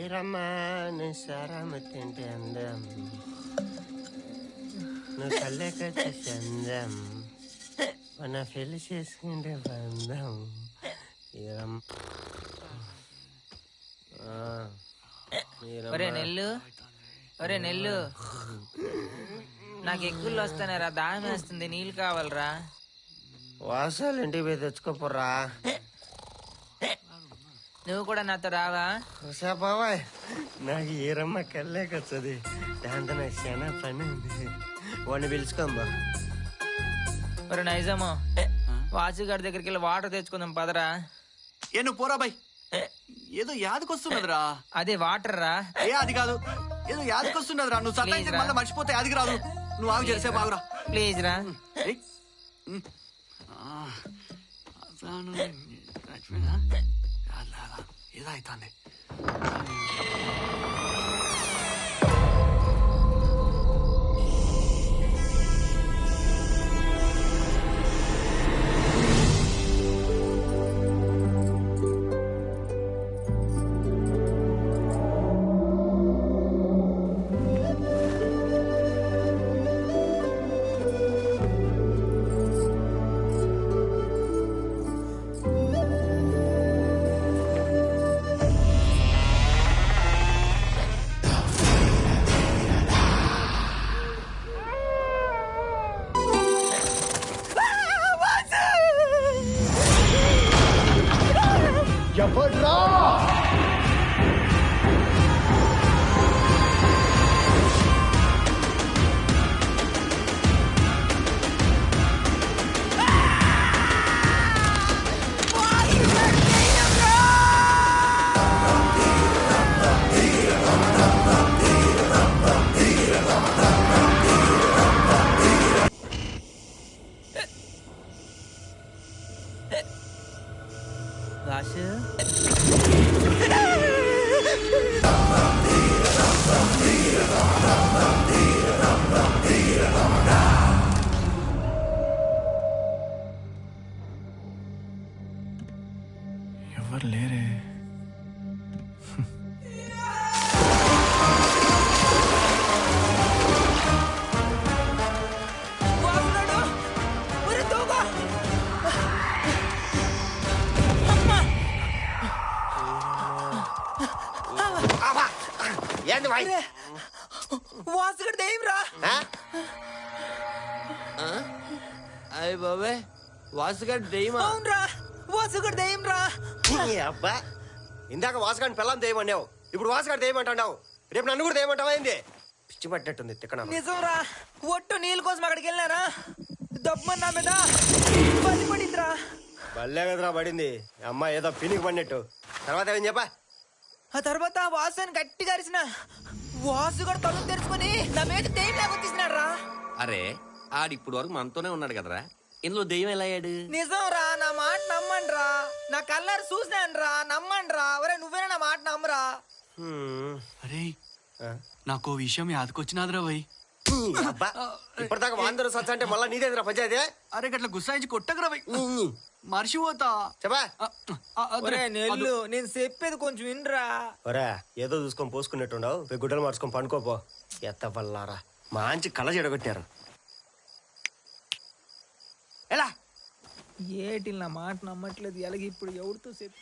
ఏరమ్మా నిస్సారమ్మ తింటే అందం నువ్వు కళ్ళకచ్చ చందం మన పెళ్లి చేసుకుంటే బంధం ఒరే నెల్లు, ఒరే నెల్లు, నాకు ఎక్కుళ్ళు వస్తానేరా, దాహం వేస్తుంది, నీళ్ళు కావాలరా. వాసాలు ఇంటికి పోయి తెచ్చుకోపోరా. నువ్వు కూడా నాతో రావా? బాబాయ్ నాకు ఏరమ్మ కళ్ళకచ్చది, దాంతో నాకు చాలా పని ఉంది, వాడిని పిలుచుకోమ్మా. ఒరే నైజాము, వాసుగారి దగ్గరికి వెళ్ళి వాటర్ తెచ్చుకుందాం పదరా. ఏ నువ్వు పోరా బాయ్, ఏదో యాదకొస్తున్నదిరా. అదే వాటర్ రా. ఏ అది కాదు, ఏదో యాదకొస్తున్నదిరా. నువ్వు సత్తా మళ్ళీ మర్చిపోతే అది రాదు. నువ్వు ఆగు చేసే బాగురా ప్లీజ్ రా. ఏదో అవుతుంది. ఎవడ్రా? వాసు ఎవరు లేరే. ఏంది బాయ్? వాసుగారి దయ్యం రా. అయ్య బాబాయ్, వాసుగాడి దెయ్యమా? అవునరా, వాసుగారి దయ్యం రా. అబ్బా, ఇందాక వాసుగాడిని పిల్లని దెయ్యమన్నావు, ఇప్పుడు వాసుగాడి దెయ్యమంటున్నావు, రేపు నన్ను కూడా దెయ్యమంటావా ఏంది? పిచ్చి పట్టినట్టుంది తిక్కన. నిజం రా, ఒట్టు నీళ్ళ కోసం అక్కడికి వెళ్ళారా, దబ్బన్నా మీద బలి పడిందిరా. బల్లే కదరా పడింది, అమ్మ ఏదో పినికి పడినట్టు. తర్వాత ఏం చెప్పా? ఆ తర్వాత వాసుని గట్టిగా అరిసిన, వాసు కూడా తలుపు తెరుచుకొని నా మీద దెయ్యం లేకొచ్చేసినాడు రా. అరే ఆడిప్పుడు వరకు మనతోనే ఉన్నాడు కదరా, ఇందులో దెయ్యం ఎలా అయ్యాడు? నిజం రా, నా మాట నమ్మండి రా, నా కళ్ళారు చూసినాను రా, నమ్మండి రా. ఒరే నువ్వేనా నా మాట నమ్మరా? అరే నాకు విషయం యాదకొచ్చినాదిరా భయ్. అబ్బా, ఇప్పటిదాకా వాందరూ సచ్చ అంటే మళ్ళా నీదేదిరా పంచాయతీ? అరే గట్ల గుస్సాయించి కొట్టకరా భయ్, మర్చిపోతా. చెప్పా. ఒరే నెల్లు, నేను చెప్పేది కొంచెం వినరా. ఒరే ఏదో చూసుకొని పోసుకున్నట్టుండవు, గుడ్డలు మార్చుకొని పండుకోపో. ఎత్త వల్లారా, మంచి కళ్ళ చెడగొట్టారు. ఎలా ఏటి నా మాట నమ్మట్లేదు, ఎలాగ ఇప్పుడు ఎవరితో చెప్పి